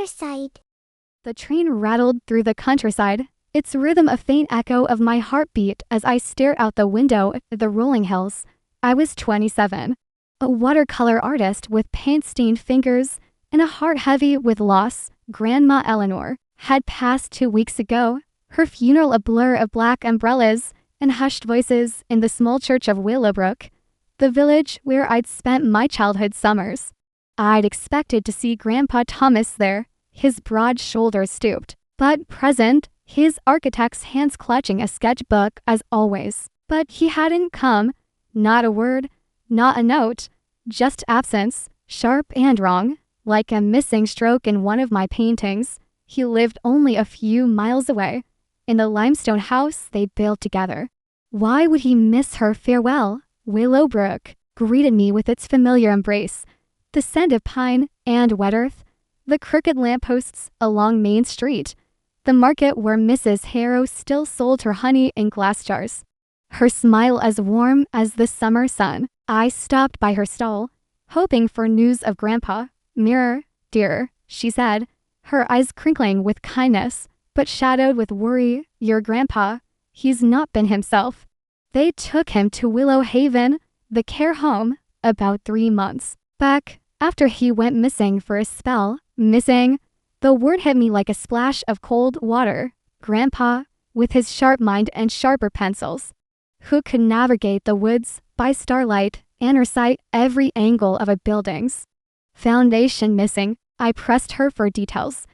other side. The train rattled through the countryside, its rhythm a faint echo of my heartbeat as I stared out the window at the rolling hills. I was 27, a watercolor artist with paint-stained fingers and a heart heavy with loss. Grandma Eleanor had passed 2 weeks ago, her funeral a blur of black umbrellas and hushed voices in the small church of Willowbrook, the village where I'd spent my childhood summers. I'd expected to see Grandpa Thomas there, his broad shoulders stooped, but present, his architect's hands clutching a sketchbook as always. But he hadn't come. Not a word, not a note, just absence, sharp and wrong, like a missing stroke in one of my paintings. He lived only a few miles away, in the limestone house they'd built together. Why would he miss her farewell? Willowbrook greeted me with its familiar embrace, the scent of pine and wet earth, the crooked lampposts along Main Street, the market where Mrs. Harrow still sold her honey in glass jars. Her smile as warm as the summer sun. I stopped by her stall, hoping for news of Grandpa. "Mirror, dear," she said, her eyes crinkling with kindness, but shadowed with worry. "Your grandpa, he's not been himself. They took him to Willow Haven, the care home, about 3 months back, after he went missing for a spell." Missing? The word hit me like a splash of cold water. Grandpa, with his sharp mind and sharper pencils, who could navigate the woods by starlight and recite every angle of a building's foundation missing. I pressed her for details,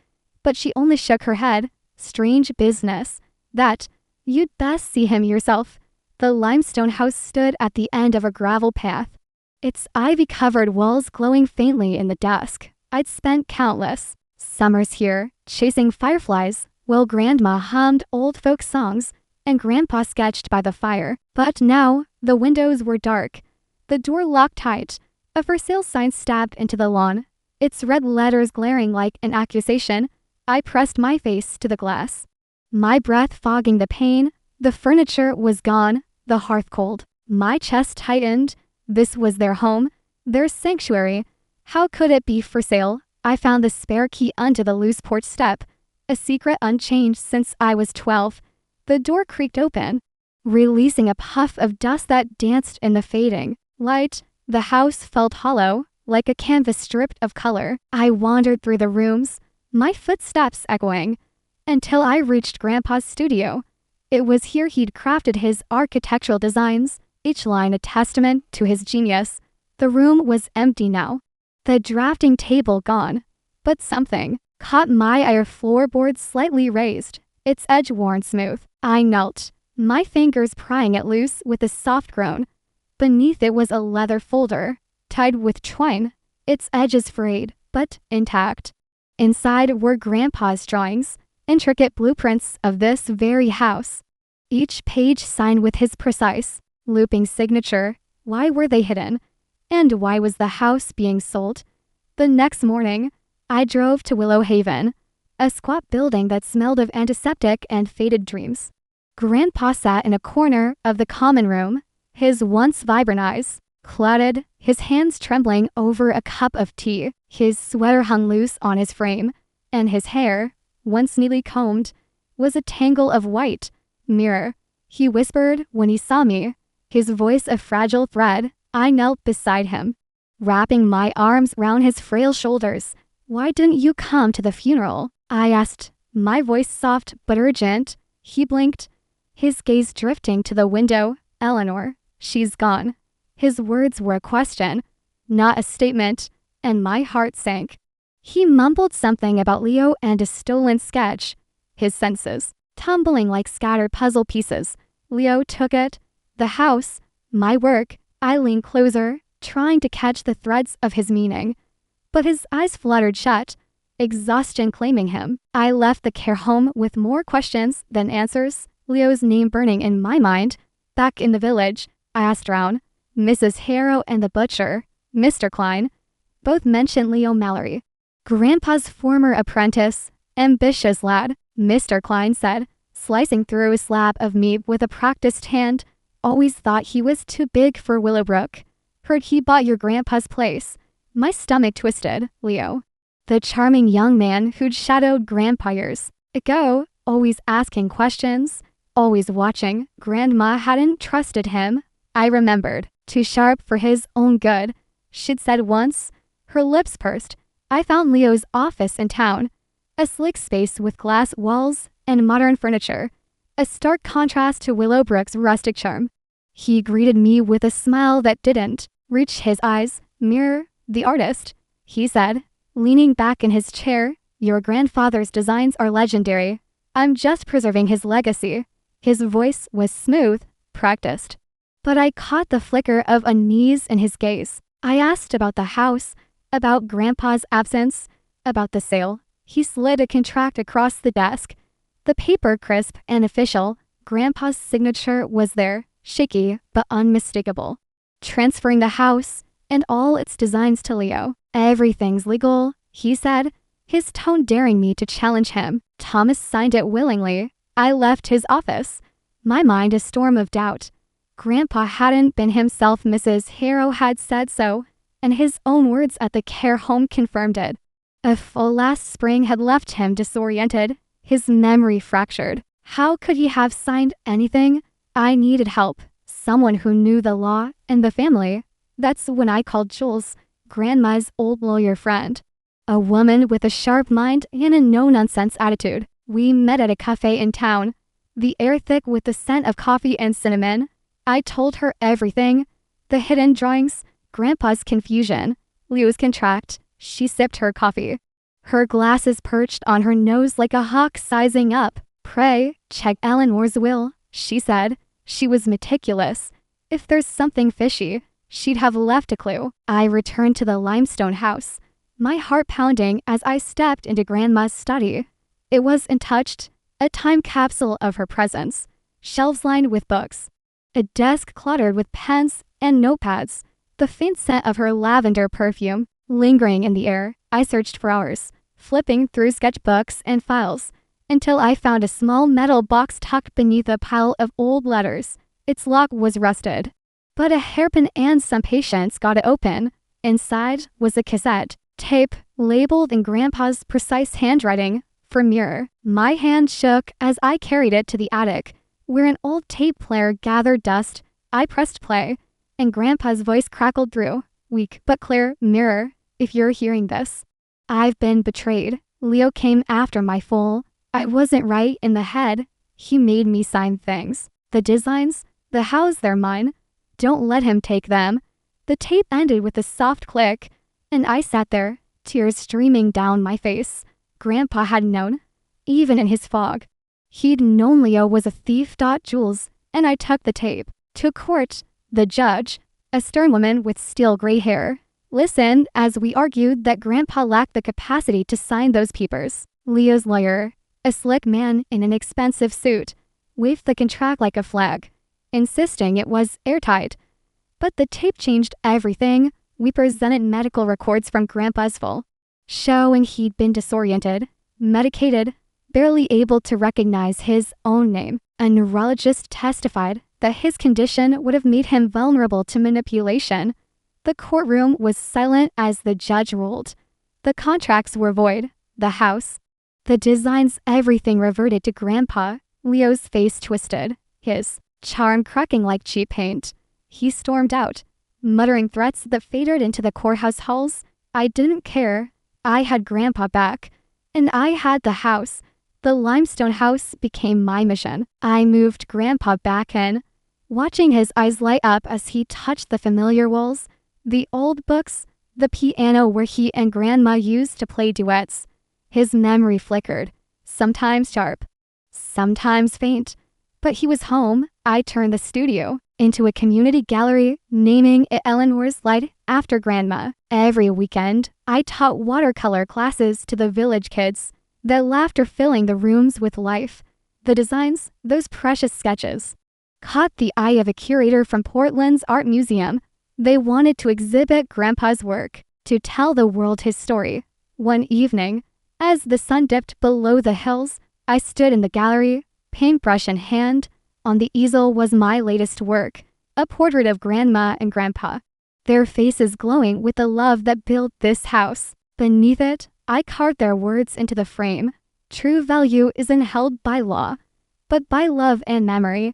but she only shook her head. "Strange business. That, you'd best see him yourself." The limestone house stood at the end of a gravel path, its ivy-covered walls glowing faintly in the dusk. I'd spent countless summers here, chasing fireflies, while Grandma hummed old folk songs and Grandpa sketched by the fire. But now, the windows were dark, the door locked tight, a for sale sign stabbed into the lawn, its red letters glaring like an accusation. I pressed my face to the glass, my breath fogging the pain. The furniture was gone, the hearth cold. My chest tightened. This was their home, their sanctuary. How could it be for sale? I found the spare key under the loose porch step, a secret unchanged since I was 12. The door creaked open, releasing a puff of dust that danced in the fading light. The house felt hollow, like a canvas stripped of color. I wandered through the rooms, my footsteps echoing, until I reached Grandpa's studio. It was here he'd crafted his architectural designs, each line a testament to his genius. The room was empty now, the drafting table gone, but something caught my eye. A floorboard slightly raised, its edge worn smooth. I knelt, my fingers prying it loose with a soft groan. Beneath it was a leather folder, tied with twine, its edges frayed, but intact. Inside were Grandpa's drawings, intricate blueprints of this very house, each page signed with his precise, looping signature. Why were they hidden? And why was the house being sold? The next morning, I drove to Willow Haven, a squat building that smelled of antiseptic and faded dreams. Grandpa sat in a corner of the common room, his once vibrant eyes clouded, his hands trembling over a cup of tea. His sweater hung loose on his frame, and his hair, once neatly combed, was a tangle of white. "Mirror," he whispered when he saw me, his voice a fragile thread. I knelt beside him, wrapping my arms round his frail shoulders. "Why didn't you come to the funeral?" I asked, my voice soft but urgent. He blinked, his gaze drifting to the window. "Eleanor, she's gone." His words were a question, not a statement, and my heart sank. He mumbled something about Leo and a stolen sketch, his senses tumbling like scattered puzzle pieces. Leo took it, the house, my work. I leaned closer, trying to catch the threads of his meaning, but his eyes fluttered shut, exhaustion claiming him. I left the care home with more questions than answers, Leo's name burning in my mind. Back in the village, I asked around. Mrs. Harrow and the butcher, Mr. Klein, both mentioned Leo Mallory, Grandpa's former apprentice, ambitious lad. Mr. Klein said, slicing through a slab of meat with a practiced hand. "Always thought he was too big for Willowbrook. Heard he bought your grandpa's place." My stomach twisted. "Leo, The charming young man who'd shadowed Grandpa years ago, always asking questions, always watching. Grandma hadn't trusted him. I remembered. Too sharp for his own good, she'd said once. Her lips pursed. I found Leo's office in town. A sleek space with glass walls and modern furniture. A stark contrast to Willowbrook's rustic charm. He greeted me with a smile that didn't reach his eyes. "Mirror, the artist," he said, leaning back in his chair. "Your grandfather's designs are legendary. I'm just preserving his legacy." His voice was smooth, practiced. But I caught the flicker of unease in his gaze. I asked about the house, about Grandpa's absence, about the sale. He slid a contract across the desk. The paper crisp and official. Grandpa's signature was there, shaky but unmistakable. Transferring the house and all its designs to Leo. "Everything's legal," he said, his tone daring me to challenge him. "Thomas signed it willingly." I left his office, my mind a storm of doubt. Grandpa hadn't been himself. Mrs. Harrow had said so, and his own words at the care home confirmed it. A full last spring had left him disoriented, his memory fractured. How could he have signed anything? I needed help, someone who knew the law and the family. That's when I called Jules, Grandma's old lawyer friend. A woman with a sharp mind and a no-nonsense attitude. We met at a cafe in town, the air thick with the scent of coffee and cinnamon. I told her everything, the hidden drawings, Grandpa's confusion, Leo's contract. She sipped her coffee. Her glasses perched on her nose like a hawk sizing up. "Pray, check Eleanor's will," she said. She was meticulous. If there's something fishy, she'd have left a clue. I returned to the limestone house, my heart pounding as I stepped into Grandma's study. It was untouched, a time capsule of her presence. Shelves lined with books. A desk cluttered with pens and notepads. The faint scent of her lavender perfume lingering in the air. I searched for hours, flipping through sketchbooks and files, until I found a small metal box tucked beneath a pile of old letters. Its lock was rusted, but a hairpin and some patience got it open. Inside was a cassette tape labeled in Grandpa's precise handwriting for Mirror. My hand shook as I carried it to the attic, where an old tape player gathered dust. I pressed play, and Grandpa's voice crackled through, weak but clear. "Mirror, if you're hearing this, I've been betrayed. Leo came after my foal. I wasn't right in the head. He made me sign things. The designs, the house, they're mine. Don't let him take them." The tape ended with a soft click, and I sat there, tears streaming down my face. Grandpa had known, even in his fog. He'd known Leo was a thief. Jules and I took the tape to court. The judge, a stern woman with steel gray hair, listened as we argued that Grandpa lacked the capacity to sign those papers. Leo's lawyer, a slick man in an expensive suit, waved the contract like a flag, insisting it was airtight. But the tape changed everything. We presented medical records from Grandpa's full, showing he'd been disoriented, medicated, barely able to recognize his own name. A neurologist testified that his condition would have made him vulnerable to manipulation. The courtroom was silent as the judge ruled. The contracts were void, the house, the designs, everything reverted to Grandpa. Leo's face twisted, his charm cracking like cheap paint. He stormed out, muttering threats that faded into the courthouse halls. I didn't care. I had Grandpa back, and I had the house. The limestone house became my mission. I moved Grandpa back in, watching his eyes light up as he touched the familiar walls, the old books, the piano where he and Grandma used to play duets. His memory flickered, sometimes sharp, sometimes faint, but he was home. I turned the studio into a community gallery, naming it Eleanor's Light after Grandma. Every weekend, I taught watercolor classes to the village kids, the laughter filling the rooms with life. The designs, those precious sketches, caught the eye of a curator from Portland's art museum. They wanted to exhibit Grandpa's work, to tell the world his story. One evening, as the sun dipped below the hills, I stood in the gallery, paintbrush in hand. On the easel was my latest work, a portrait of Grandma and Grandpa, their faces glowing with the love that built this house. Beneath it, I carved their words into the frame. True value isn't held by law, but by love and memory.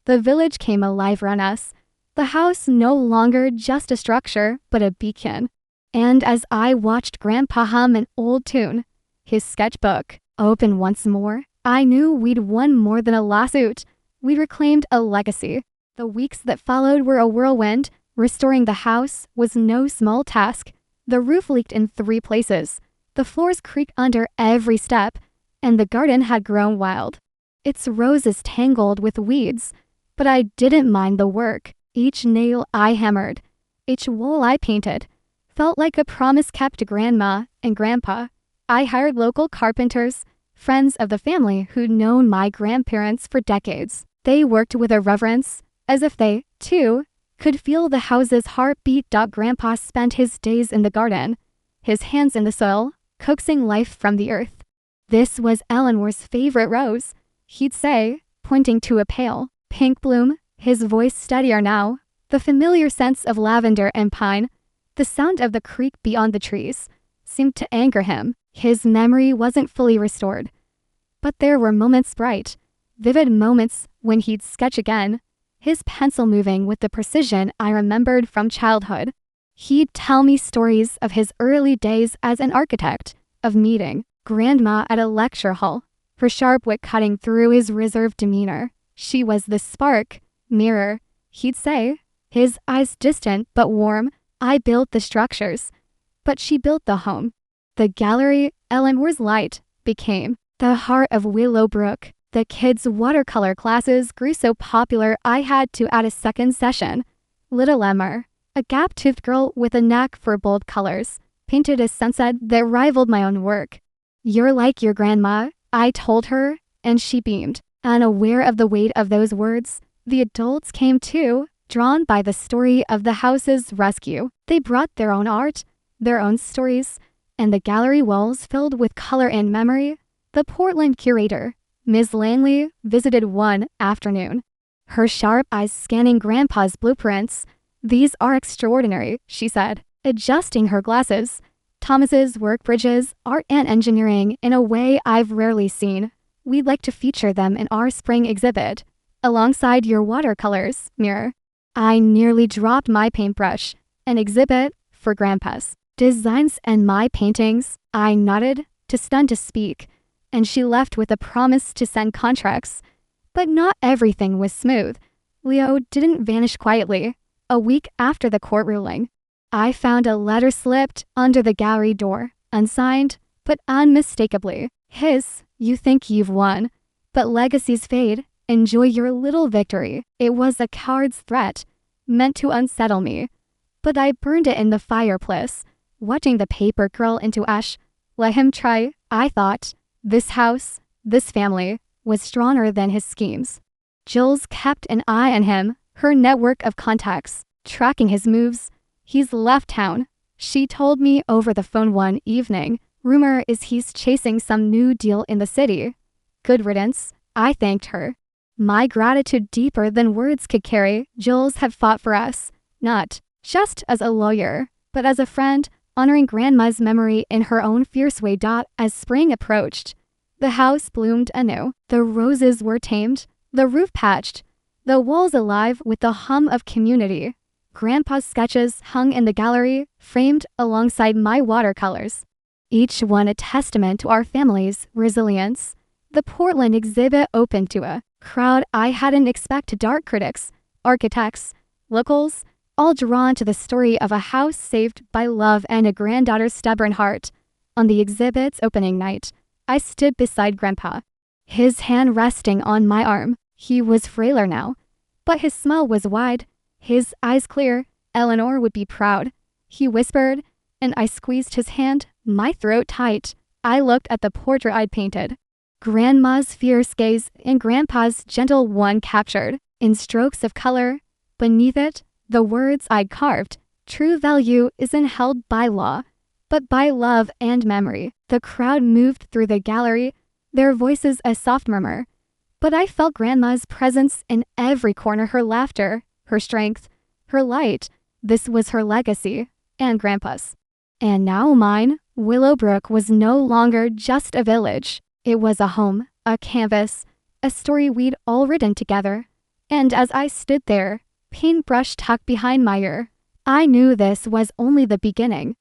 The village came alive around us. The house no longer just a structure, but a beacon. And as I watched Grandpa hum an old tune, his sketchbook open once more, I knew we'd won more than a lawsuit. We'd reclaimed a legacy. The weeks that followed were a whirlwind. Restoring the house was no small task. The roof leaked in 3 places. The floors creaked under every step, and the garden had grown wild. Its roses tangled with weeds, but I didn't mind the work. Each nail I hammered, each wall I painted, felt like a promise kept to Grandma and Grandpa. I hired local carpenters, friends of the family who'd known my grandparents for decades. They worked with a reverence, as if they, too, could feel the house's heartbeat. Grandpa spent his days in the garden, his hands in the soil, coaxing life from the earth. "This was Eleanor's favorite rose," he'd say, pointing to a pale, pink bloom, his voice steadier now. The familiar scents of lavender and pine, the sound of the creek beyond the trees, seemed to anchor him. His memory wasn't fully restored, but there were moments, bright, vivid moments when he'd sketch again, his pencil moving with the precision I remembered from childhood. He'd tell me stories of his early days as an architect, of meeting Grandma at a lecture hall, her sharp wit cutting through his reserved demeanor. She was the spark, mirror, he'd say, his eyes distant but warm. I built the structures, but she built the home. The gallery, Eleanor's light, became the heart of Willowbrook. The kids' watercolor classes grew so popular I had to add a second session. Little Emma, a gap-toothed girl with a knack for bold colors, painted a sunset that rivaled my own work. "You're like your grandma," I told her, and she beamed. Unaware of the weight of those words, the adults came too, drawn by the story of the house's rescue. They brought their own art, their own stories, and the gallery walls filled with color and memory. The Portland curator, Ms. Langley, visited one afternoon, her sharp eyes scanning Grandpa's blueprints. "These are extraordinary," she said, adjusting her glasses. "Thomas's work bridges art and engineering in a way I've rarely seen. We'd like to feature them in our spring exhibit, alongside your watercolors, Mirror." I nearly dropped my paintbrush. "An exhibit for Grandpa's designs and my paintings?" I nodded, too stunned to speak, and she left with a promise to send contracts. But not everything was smooth. Leo didn't vanish quietly. A week after the court ruling, I found a letter slipped under the gallery door, unsigned, but unmistakably his. "You think you've won, but legacies fade. Enjoy your little victory." It was a coward's threat, meant to unsettle me, but I burned it in the fireplace, watching the paper curl into ash. Let him try, I thought. This house, this family, was stronger than his schemes. Jules kept an eye on him, her network of contacts, tracking his moves. "He's left town," she told me over the phone one evening. "Rumor is he's chasing some new deal in the city." Good riddance, I thanked her. My gratitude deeper than words could carry. Jules had fought for us, not just as a lawyer, but as a friend, honoring Grandma's memory in her own fierce way. As spring approached, the house bloomed anew. The roses were tamed, the roof patched, the walls alive with the hum of community. Grandpa's sketches hung in the gallery, framed alongside my watercolors, each one a testament to our family's resilience. The Portland exhibit opened to a crowd I hadn't expected. Art critics, architects, locals, all drawn to the story of a house saved by love and a granddaughter's stubborn heart. On the exhibit's opening night, I stood beside Grandpa, his hand resting on my arm. He was frailer now, but his smile was wide, his eyes clear. "Eleanor would be proud," he whispered, and I squeezed his hand, my throat tight. I looked at the portrait I'd painted, Grandma's fierce gaze and Grandpa's gentle one captured in strokes of color. Beneath it, the words I'd carved: "True value isn't held by law, but by love and memory." The crowd moved through the gallery, their voices a soft murmur, but I felt Grandma's presence in every corner, her laughter, her strength, her light. This was her legacy, and Grandpa's. And now mine. Willowbrook was no longer just a village. It was a home, a canvas, a story we'd all written together. And as I stood there, paintbrush tucked behind my ear, I knew this was only the beginning.